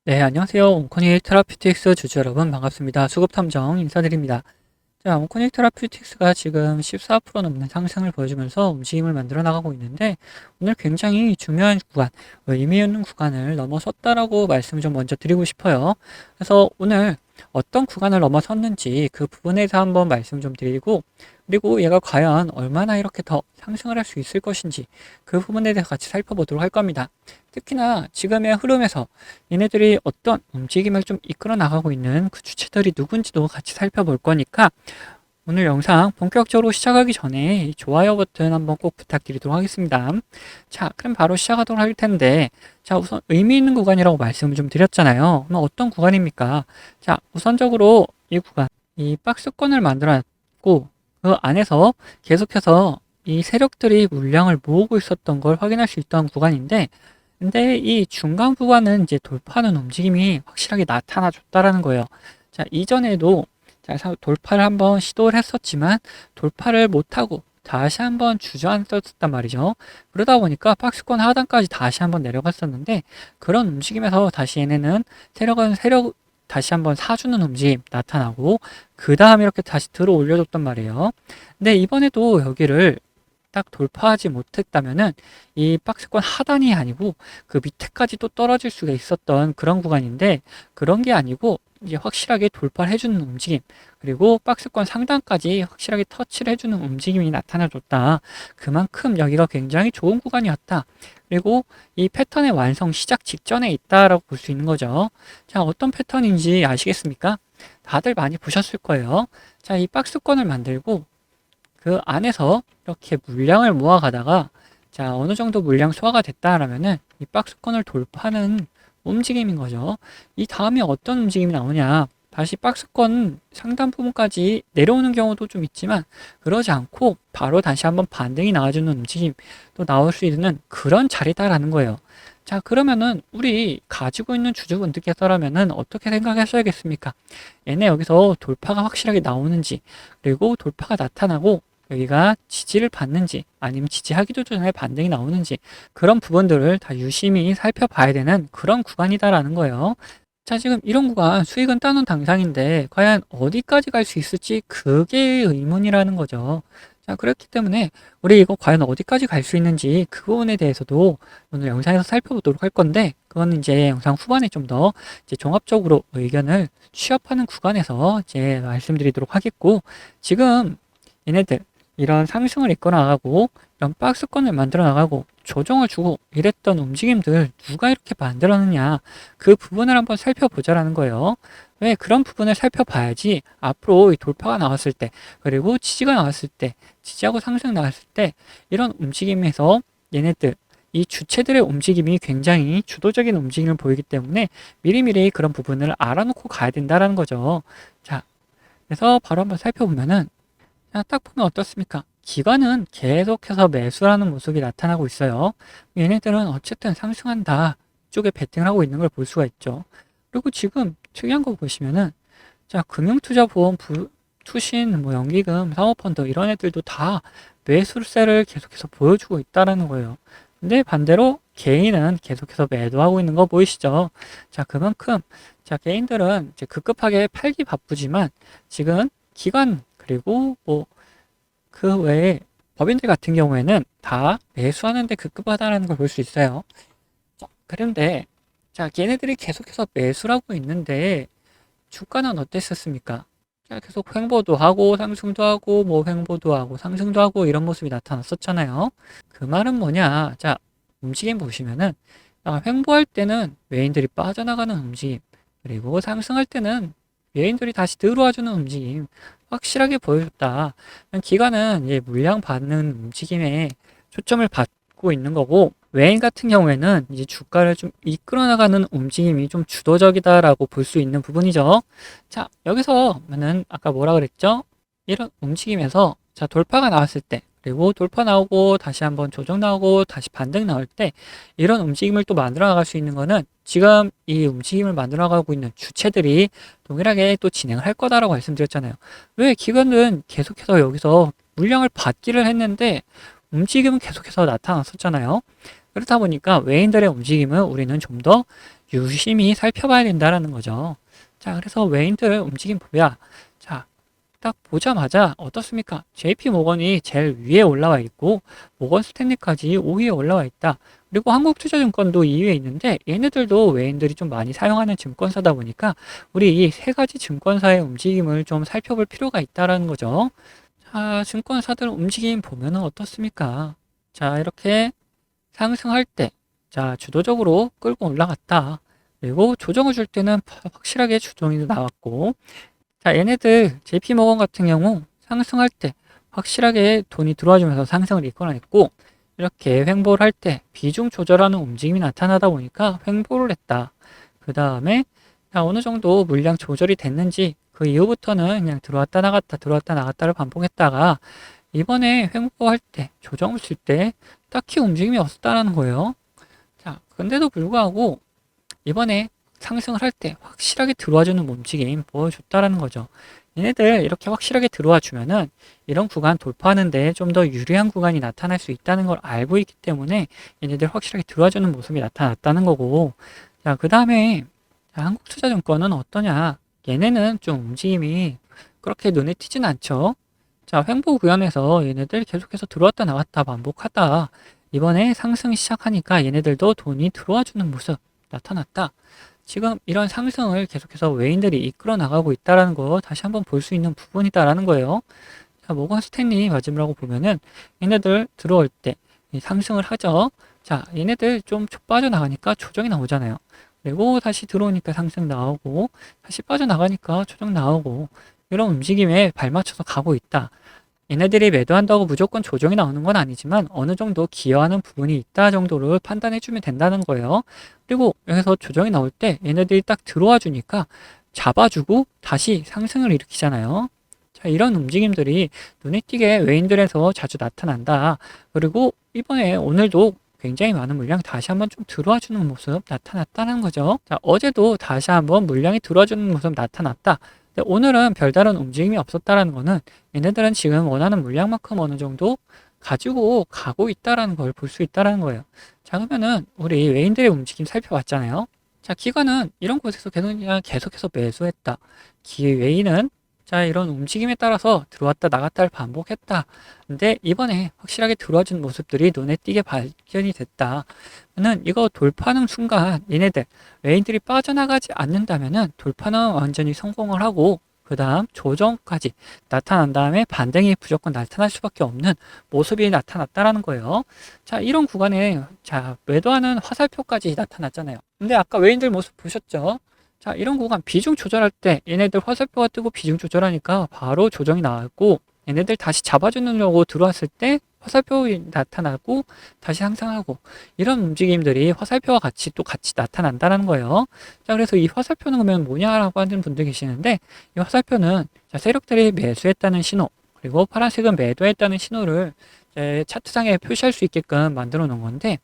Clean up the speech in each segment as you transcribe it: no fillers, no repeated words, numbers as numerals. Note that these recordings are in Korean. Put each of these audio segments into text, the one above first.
네, 안녕하세요. 온코닉 테라피틱스 주주 여러분 반갑습니다. 수급탐정 인사드립니다. 자, 온코닉 테라피틱스가 지금 14% 넘는 상승을 보여주면서 움직임을 만들어 나가고 있는데 오늘 굉장히 중요한 구간, 의미 있는 구간을 넘어섰다라고 말씀을 좀 먼저 드리고 싶어요. 그래서 오늘 어떤 구간을 넘어섰는지 그 부분에 대해서 한번 말씀 좀 드리고, 그리고 얘가 과연 얼마나 이렇게 더 상승을 할 수 있을 것인지 그 부분에 대해서 같이 살펴보도록 할 겁니다. 특히나 지금의 흐름에서 얘네들이 어떤 움직임을 좀 이끌어 나가고 있는 그 주체들이 누군지도 같이 살펴볼 거니까 오늘 영상 본격적으로 시작하기 전에 이 좋아요 버튼 한번 꼭 부탁드리도록 하겠습니다. 자, 그럼 바로 시작하도록 할 텐데, 자, 우선 의미 있는 구간이라고 말씀을 좀 드렸잖아요. 그럼 어떤 구간입니까? 자, 우선적으로 이 구간, 이 박스권을 만들어놨고 그 안에서 계속해서 이 세력들이 물량을 모으고 있었던 걸 확인할 수 있던 구간인데, 근데 이 중간 구간은 이제 돌파하는 움직임이 확실하게 나타나줬다라는 거예요. 자, 이전에도 자, 돌파를 한번 시도를 했었지만 돌파를 못하고 다시 한번 주저앉았단 말이죠. 그러다 보니까 박스권 하단까지 다시 한번 내려갔었는데, 그런 움직임에서 다시 얘네는 세력 다시 한번 사주는 움직임 나타나고 그 다음 이렇게 다시 들어 올려줬단 말이에요. 근데 이번에도 여기를 딱 돌파하지 못했다면은 이 박스권 하단이 아니고 그 밑에까지 또 떨어질 수가 있었던 그런 구간인데, 그런 게 아니고 이제 확실하게 돌파를 해주는 움직임, 그리고 박스권 상단까지 확실하게 터치를 해주는 움직임이 나타나줬다. 그만큼 여기가 굉장히 좋은 구간이었다. 그리고 이 패턴의 완성 시작 직전에 있다라고 볼 수 있는 거죠. 자, 어떤 패턴인지 아시겠습니까? 다들 많이 보셨을 거예요. 자, 이 박스권을 만들고 그 안에서 이렇게 물량을 모아가다가, 자, 어느 정도 물량 소화가 됐다라면은 이 박스권을 돌파하는 움직임인 거죠. 이 다음에 어떤 움직임이 나오냐? 다시 박스권 상단 부분까지 내려오는 경우도 좀 있지만, 그러지 않고 바로 다시 한번 반등이 나와주는 움직임 또 나올 수 있는 그런 자리다라는 거예요. 자, 그러면은 우리 가지고 있는 주주분들께서라면은 어떻게 생각하셔야겠습니까? 얘네 여기서 돌파가 확실하게 나오는지, 그리고 돌파가 나타나고 여기가 지지를 받는지 아니면 지지하기도 전에 반등이 나오는지, 그런 부분들을 다 유심히 살펴봐야 되는 그런 구간이다라는 거예요. 자, 지금 이런 구간 수익은 따놓은 당상인데 과연 어디까지 갈 수 있을지 그게 의문이라는 거죠. 자, 그렇기 때문에 우리 이거 과연 어디까지 갈 수 있는지 그 부분에 대해서도 오늘 영상에서 살펴보도록 할 건데, 그건 이제 영상 후반에 좀 더 이제 종합적으로 의견을 취합하는 구간에서 이제 말씀드리도록 하겠고, 지금 얘네들 이런 상승을 이끌어 나가고 이런 박스권을 만들어 나가고 조정을 주고 이랬던 움직임들 누가 이렇게 만들었느냐, 그 부분을 한번 살펴보자라는 거예요. 왜 그런 부분을 살펴봐야지 앞으로 이 돌파가 나왔을 때, 그리고 지지가 나왔을 때, 지지하고 상승 나왔을 때 이런 움직임에서 얘네들 이 주체들의 움직임이 굉장히 주도적인 움직임을 보이기 때문에 미리미리 그런 부분을 알아놓고 가야 된다라는 거죠. 자, 그래서 바로 한번 살펴보면은, 자, 딱 보면 어떻습니까? 기관은 계속해서 매수라는 모습이 나타나고 있어요. 얘네들은 어쨌든 상승한다 쪽에 베팅을 하고 있는 걸 볼 수가 있죠. 그리고 지금 특이한 거 보시면은, 자, 금융투자보험, 투신, 뭐 연기금, 사모펀드 이런 애들도 다 매수세를 계속해서 보여주고 있다라는 거예요. 근데 반대로 개인은 계속해서 매도하고 있는 거 보이시죠? 자, 그만큼 자, 개인들은 이제 급급하게 팔기 바쁘지만 지금 기관, 그리고 뭐 그 외에 법인들 같은 경우에는 다 매수하는데 급급하다는 걸 볼 수 있어요. 자, 그런데 자, 걔네들이 계속해서 매수를 하고 있는데 주가는 어땠었습니까? 자, 계속 횡보도 하고 상승도 하고 뭐 횡보도 하고 상승도 하고 이런 모습이 나타났었잖아요. 그 말은 뭐냐? 자, 움직임 보시면은, 횡보할 때는 외인들이 빠져나가는 움직임, 그리고 상승할 때는 외인들이 다시 들어와주는 움직임 확실하게 보여줬다. 기관은 이제 물량 받는 움직임에 초점을 받고 있는 거고, 외인 같은 경우에는 이제 주가를 좀 이끌어 나가는 움직임이 좀 주도적이다라고 볼 수 있는 부분이죠. 자, 여기서는 아까 뭐라 그랬죠? 이런 움직임에서 자, 돌파가 나왔을 때, 그리고 돌파 나오고 다시 한번 조정 나오고 다시 반등 나올 때, 이런 움직임을 또 만들어 나갈 수 있는 거는 지금 이 움직임을 만들어 나가고 있는 주체들이 동일하게 또 진행을 할 거다라고 말씀드렸잖아요. 왜 기관은 계속해서 여기서 물량을 받기를 했는데 움직임은 계속해서 나타났었잖아요. 그렇다 보니까 외인들의 움직임은 우리는 좀 더 유심히 살펴봐야 된다라는 거죠. 자, 그래서 외인들 움직임 보면, 자, 딱 보자마자 어떻습니까? JP 모건이 제일 위에 올라와 있고, 모건 스탠리까지 5위에 올라와 있다. 그리고 한국투자증권도 2위에 있는데, 얘네들도 외인들이 좀 많이 사용하는 증권사다 보니까, 우리 이 세 가지 증권사의 움직임을 좀 살펴볼 필요가 있다라는 거죠. 자, 증권사들 움직임 보면은 어떻습니까? 자, 이렇게 상승할 때, 자, 주도적으로 끌고 올라갔다. 그리고 조정을 줄 때는 확실하게 조정이 나왔고, 자, 얘네들 JP모건 같은 경우 상승할 때 확실하게 돈이 들어와주면서 상승을 이끌어냈고, 이렇게 횡보를 할 때 비중 조절하는 움직임이 나타나다 보니까 횡보를 했다. 그 다음에 어느 정도 물량 조절이 됐는지 그 이후부터는 그냥 들어왔다 나갔다 들어왔다 나갔다를 반복했다가 이번에 횡보할 때 조정을 줄 때 딱히 움직임이 없었다는 거예요. 자, 근데도 불구하고 이번에 상승을 할 때 확실하게 들어와주는 움직임 보여줬다라는 거죠. 얘네들 이렇게 확실하게 들어와 주면은 이런 구간 돌파하는데 좀 더 유리한 구간이 나타날 수 있다는 걸 알고 있기 때문에 얘네들 확실하게 들어와주는 모습이 나타났다는 거고, 자, 그 다음에 한국투자증권은 어떠냐? 얘네는 좀 움직임이 그렇게 눈에 띄진 않죠. 자, 횡보 구간에서 얘네들 계속해서 들어왔다 나갔다 반복하다 이번에 상승 시작하니까 얘네들도 돈이 들어와 주는 모습 나타났다. 지금 이런 상승을 계속해서 외인들이 이끌어 나가고 있다는 거 다시 한번 볼 수 있는 부분이다라는 거예요. 자, 모건 스탠리 마지막으로 보면은 얘네들 들어올 때 상승을 하죠. 자, 얘네들 좀 빠져나가니까 조정이 나오잖아요. 그리고 다시 들어오니까 상승 나오고 다시 빠져나가니까 조정 나오고 이런 움직임에 발맞춰서 가고 있다. 얘네들이 매도한다고 무조건 조정이 나오는 건 아니지만 어느 정도 기여하는 부분이 있다 정도를 판단해 주면 된다는 거예요. 그리고 여기서 조정이 나올 때 얘네들이 딱 들어와 주니까 잡아주고 다시 상승을 일으키잖아요. 자, 이런 움직임들이 눈에 띄게 외인들에서 자주 나타난다. 그리고 이번에 오늘도 굉장히 많은 물량 다시 한번 좀 들어와 주는 모습 나타났다는 거죠. 자, 어제도 다시 한번 물량이 들어와 주는 모습 나타났다. 근데 오늘은 별다른 움직임이 없었다라는 거는 얘네들은 지금 원하는 물량만큼 어느 정도 가지고 가고 있다라는 걸 볼 수 있다라는 거예요. 자, 그러면은 우리 외인들의 움직임 살펴봤잖아요. 자, 기관은 이런 곳에서 계속해서 매수했다. 외인은 자, 이런 움직임에 따라서 들어왔다 나갔다를 반복했다. 근데 이번에 확실하게 들어와준 모습들이 눈에 띄게 발견이 됐다. 는 이거 돌파하는 순간 얘네들 외인들이 빠져나가지 않는다면은 돌파는 완전히 성공을 하고 그 다음 조정까지 나타난 다음에 반등이 무조건 나타날 수밖에 없는 모습이 나타났다라는 거예요. 자, 이런 구간에 자, 매도하는 화살표까지 나타났잖아요. 근데 아까 외인들 모습 보셨죠? 자, 이런 구간 비중 조절할 때 얘네들 화살표가 뜨고 비중 조절하니까 바로 조정이 나왔고 얘네들 다시 잡아주려고 들어왔을 때 화살표 나타나고 다시 상승하고 이런 움직임들이 화살표와 같이 나타난다는 거예요. 자, 그래서 이 화살표는 그러면 뭐냐라고 하는 분들 계시는데 이 화살표는 자, 세력들이 매수했다는 신호 그리고 파란색은 매도했다는 신호를 차트상에 표시할 수 있게끔 만들어 놓은 건데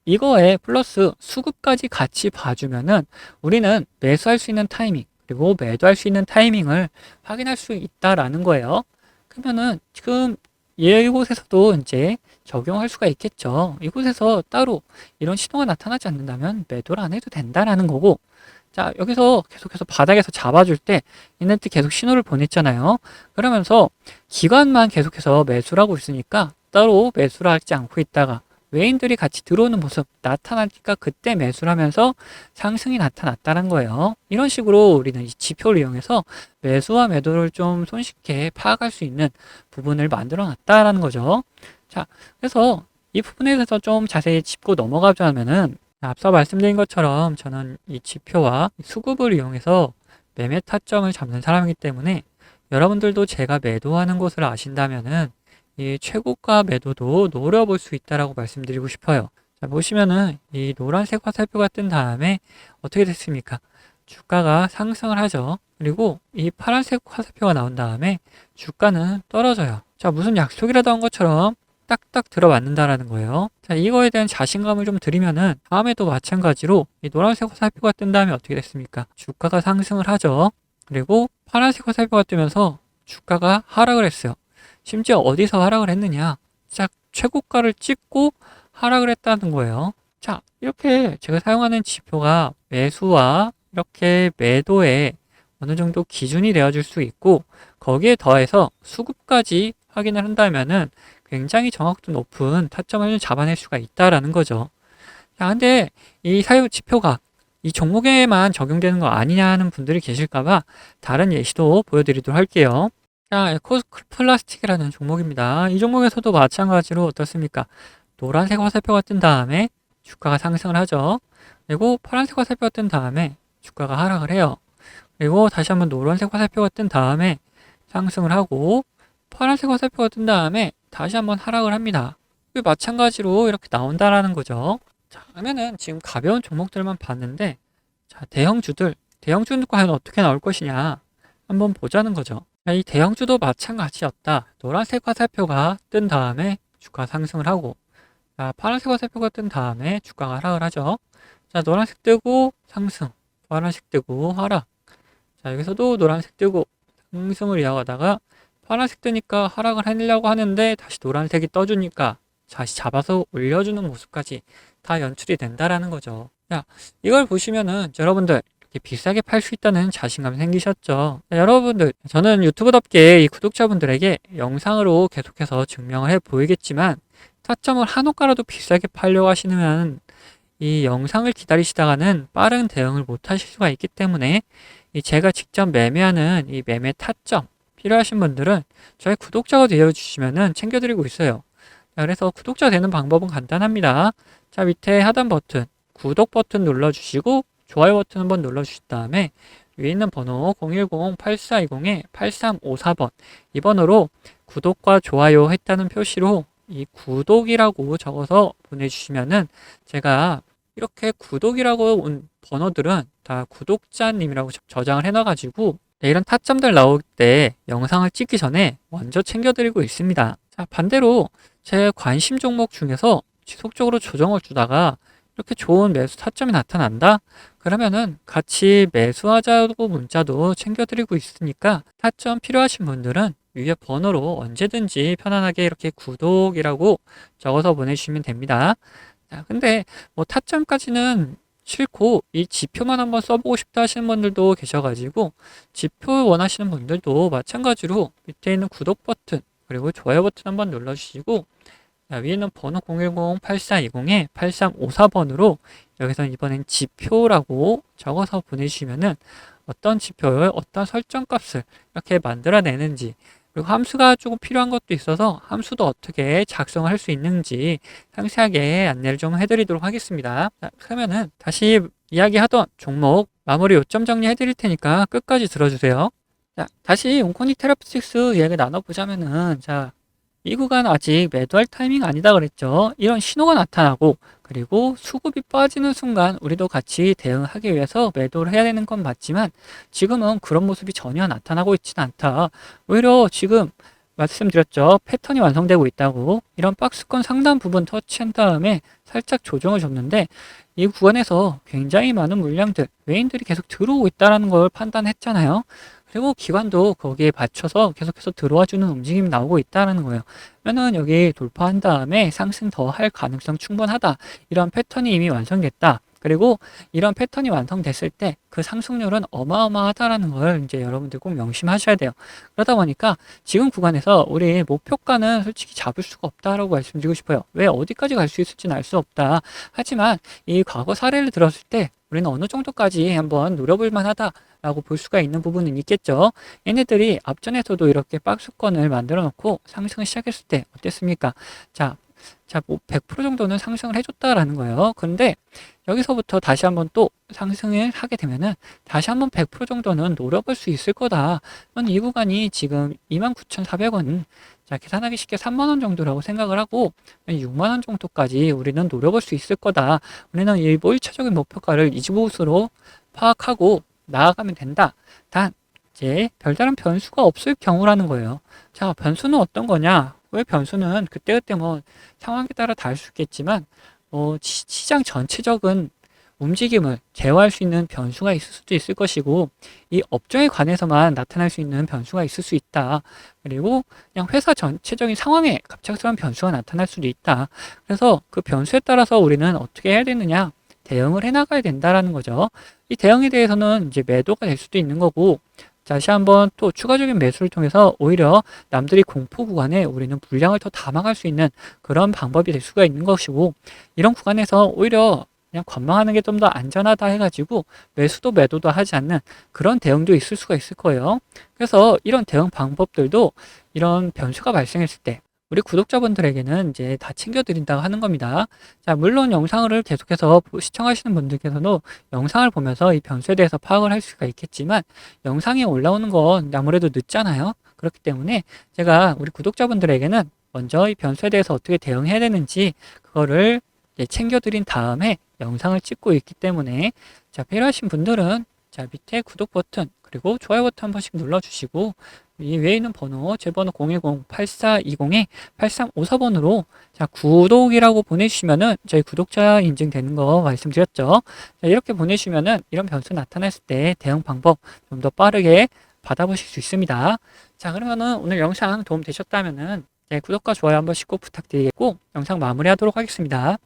이거에 플러스 수급까지 같이 봐주면은 우리는 매수할 수 있는 타이밍 그리고 매도할 수 있는 타이밍을 확인할 수 있다라는 거예요. 그러면은 지금 이곳에서도 이제 적용할 수가 있겠죠. 이곳에서 따로 이런 신호가 나타나지 않는다면 매도를 안 해도 된다라는 거고, 자, 여기서 계속해서 바닥에서 잡아줄 때 얘네들 계속 신호를 보냈잖아요. 그러면서 기관만 계속해서 매수를 하고 있으니까 따로 매수를 하지 않고 있다가 외인들이 같이 들어오는 모습 나타나니까 그때 매수를 하면서 상승이 나타났다는 거예요. 이런 식으로 우리는 이 지표를 이용해서 매수와 매도를 좀 손쉽게 파악할 수 있는 부분을 만들어 놨다라는 거죠. 자, 그래서 이 부분에 대해서 좀 자세히 짚고 넘어가자면은 앞서 말씀드린 것처럼 저는 이 지표와 수급을 이용해서 매매 타점을 잡는 사람이기 때문에 여러분들도 제가 매도하는 곳을 아신다면은 이 최고가 매도도 노려볼 수 있다라고 말씀드리고 싶어요. 자, 보시면은 이 노란색 화살표가 뜬 다음에 어떻게 됐습니까? 주가가 상승을 하죠. 그리고 이 파란색 화살표가 나온 다음에 주가는 떨어져요. 자, 무슨 약속이라도 한 것처럼 딱딱 들어맞는다라는 거예요. 자, 이거에 대한 자신감을 좀 드리면은 다음에도 마찬가지로 이 노란색 화살표가 뜬 다음에 어떻게 됐습니까? 주가가 상승을 하죠. 그리고 파란색 화살표가 뜨면서 주가가 하락을 했어요. 심지어 어디서 하락을 했느냐? 자, 최고가를 찍고 하락을 했다는 거예요. 자, 이렇게 제가 사용하는 지표가 매수와 이렇게 매도에 어느 정도 기준이 되어줄 수 있고, 거기에 더해서 수급까지 확인을 한다면은 굉장히 정확도 높은 타점을 잡아낼 수가 있다라는 거죠. 자, 근데 이 사유 지표가 이 종목에만 적용되는 거 아니냐 하는 분들이 계실까봐 다른 예시도 보여드리도록 할게요. 자, 에코플라스틱이라는 종목입니다. 이 종목에서도 마찬가지로 어떻습니까? 노란색 화살표가 뜬 다음에 주가가 상승을 하죠. 그리고 파란색 화살표가 뜬 다음에 주가가 하락을 해요. 그리고 다시 한번 노란색 화살표가 뜬 다음에 상승을 하고, 파란색 화살표가 뜬 다음에 다시 한번 하락을 합니다. 마찬가지로 이렇게 나온다라는 거죠. 자, 그러면은 지금 가벼운 종목들만 봤는데, 자, 대형주는 과연 어떻게 나올 것이냐 한번 보자는 거죠. 자, 이 대형주도 마찬가지였다. 노란색 화살표가 뜬 다음에 주가 상승을 하고, 자, 파란색 화살표가 뜬 다음에 주가가 하락을 하죠. 자, 노란색 뜨고 상승, 파란색 뜨고 하락. 자, 여기서도 노란색 뜨고 상승을 이어가다가 파란색 뜨니까 하락을 하려고 하는데 다시 노란색이 떠주니까 다시 잡아서 올려주는 모습까지 다 연출이 된다라는 거죠. 자, 이걸 보시면은 여러분들 이렇게 비싸게 팔 수 있다는 자신감이 생기셨죠. 자, 여러분들, 저는 유튜브답게 이 구독자분들에게 영상으로 계속해서 증명을 해 보이겠지만, 타점을 한호가라도 비싸게 팔려고 하시면 이 영상을 기다리시다가는 빠른 대응을 못 하실 수가 있기 때문에, 이 제가 직접 매매하는 이 매매 타점 필요하신 분들은 저희 구독자가 되어주시면은 챙겨드리고 있어요. 자, 그래서 구독자 되는 방법은 간단합니다. 자, 밑에 하단 버튼, 구독 버튼 눌러주시고, 좋아요 버튼 한번 눌러주신 다음에, 위에 있는 번호 010-8420-8354번, 이 번호로 구독과 좋아요 했다는 표시로 이 구독이라고 적어서 보내주시면은, 제가 이렇게 구독이라고 온 번호들은 다 구독자님이라고 저장을 해놔가지고, 이런 타점들 나올 때 영상을 찍기 전에 먼저 챙겨드리고 있습니다. 자, 반대로 제 관심 종목 중에서 지속적으로 조정을 주다가 이렇게 좋은 매수 타점이 나타난다? 그러면은 같이 매수하자고 문자도 챙겨드리고 있으니까, 타점 필요하신 분들은 위에 번호로 언제든지 편안하게 이렇게 구독이라고 적어서 보내주시면 됩니다. 자, 근데 뭐 타점까지는 싫고 이 지표만 한번 써보고 싶다 하시는 분들도 계셔가지고, 지표 원하시는 분들도 마찬가지로 밑에 있는 구독 버튼 그리고 좋아요 버튼 한번 눌러주시고, 위에 있는 번호 010-8420-8354번으로 여기서 이번엔 지표라고 적어서 보내주시면은 어떤 지표를 어떤 설정값을 이렇게 만들어내는지, 그리고 함수가 조금 필요한 것도 있어서 함수도 어떻게 작성을 할 수 있는지 상세하게 안내를 좀 해드리도록 하겠습니다. 자, 그러면은 다시 이야기하던 종목 마무리 요점 정리해 드릴 테니까 끝까지 들어주세요. 자, 다시 온코닉 테라피틱스 이야기 나눠보자면은, 자, 이 구간 아직 매도할 타이밍 아니다 그랬죠. 이런 신호가 나타나고, 그리고 수급이 빠지는 순간 우리도 같이 대응하기 위해서 매도를 해야 되는 건 맞지만, 지금은 그런 모습이 전혀 나타나고 있지는 않다. 오히려 지금 말씀드렸죠. 패턴이 완성되고 있다고. 이런 박스권 상단 부분 터치한 다음에 살짝 조정을 줬는데, 이 구간에서 굉장히 많은 물량들, 외인들이 계속 들어오고 있다는 걸 판단했잖아요. 그리고 기관도 거기에 받쳐서 계속해서 들어와주는 움직임이 나오고 있다는 거예요. 그러면은 여기 돌파한 다음에 상승 더 할 가능성 충분하다. 이런 패턴이 이미 완성됐다. 그리고 이런 패턴이 완성됐을 때 그 상승률은 어마어마하다라는 걸 이제 여러분들 꼭 명심하셔야 돼요. 그러다 보니까 지금 구간에서 우리 목표가는 솔직히 잡을 수가 없다라고 말씀드리고 싶어요. 왜 어디까지 갈 수 있을지는 알 수 없다. 하지만 이 과거 사례를 들었을 때 우리는 어느 정도까지 한번 노려볼 만하다라고 볼 수가 있는 부분은 있겠죠. 얘네들이 앞전에서도 이렇게 박스권을 만들어 놓고 상승을 시작했을 때 어땠습니까? 자, 뭐 100% 정도는 상승을 해줬다라는 거예요. 근데 여기서부터 다시 한번 또 상승을 하게 되면은 다시 한번 100% 정도는 노려볼 수 있을 거다. 이 구간이 지금 29,400원, 자, 계산하기 쉽게 3만원 정도라고 생각을 하고 6만원 정도까지 우리는 노려볼 수 있을 거다. 우리는 일부 1차적인 목표가를 25수로 파악하고 나아가면 된다. 단 이제 별다른 변수가 없을 경우라는 거예요. 자, 변수는 어떤 거냐? 왜 변수는 그때그때 뭐 상황에 따라 다를 수 있겠지만, 시장 전체적인 움직임을 제어할 수 있는 변수가 있을 수도 있을 것이고, 이 업종에 관해서만 나타날 수 있는 변수가 있을 수 있다. 그리고 그냥 회사 전체적인 상황에 갑작스러운 변수가 나타날 수도 있다. 그래서 그 변수에 따라서 우리는 어떻게 해야 되느냐? 대응을 해나가야 된다라는 거죠. 이 대응에 대해서는 이제 매도가 될 수도 있는 거고, 다시 한번 또 추가적인 매수를 통해서 오히려 남들이 공포 구간에 우리는 물량을 더 담아갈 수 있는 그런 방법이 될 수가 있는 것이고, 이런 구간에서 오히려 그냥 관망하는 게 좀 더 안전하다 해가지고 매수도 매도도 하지 않는 그런 대응도 있을 수가 있을 거예요. 그래서 이런 대응 방법들도 이런 변수가 발생했을 때 우리 구독자분들에게는 이제 다 챙겨드린다고 하는 겁니다. 자, 물론 영상을 계속해서 시청하시는 분들께서도 영상을 보면서 이 변수에 대해서 파악을 할 수가 있겠지만, 영상이 올라오는 건 아무래도 늦잖아요. 그렇기 때문에 제가 우리 구독자분들에게는 먼저 이 변수에 대해서 어떻게 대응해야 되는지 그거를 챙겨드린 다음에 영상을 찍고 있기 때문에, 자, 필요하신 분들은 자, 밑에 구독 버튼 그리고 좋아요 버튼 한 번씩 눌러주시고, 이 위에 있는 번호, 제 번호 010-8420-8354번으로 자, 구독이라고 보내주시면은 저희 구독자 인증되는 거 말씀드렸죠. 자, 이렇게 보내주시면은 이런 변수 나타났을 때 대응 방법 좀 더 빠르게 받아보실 수 있습니다. 자, 그러면은 오늘 영상 도움 되셨다면은 구독과 좋아요 한 번씩 꼭 부탁드리겠고, 영상 마무리하도록 하겠습니다.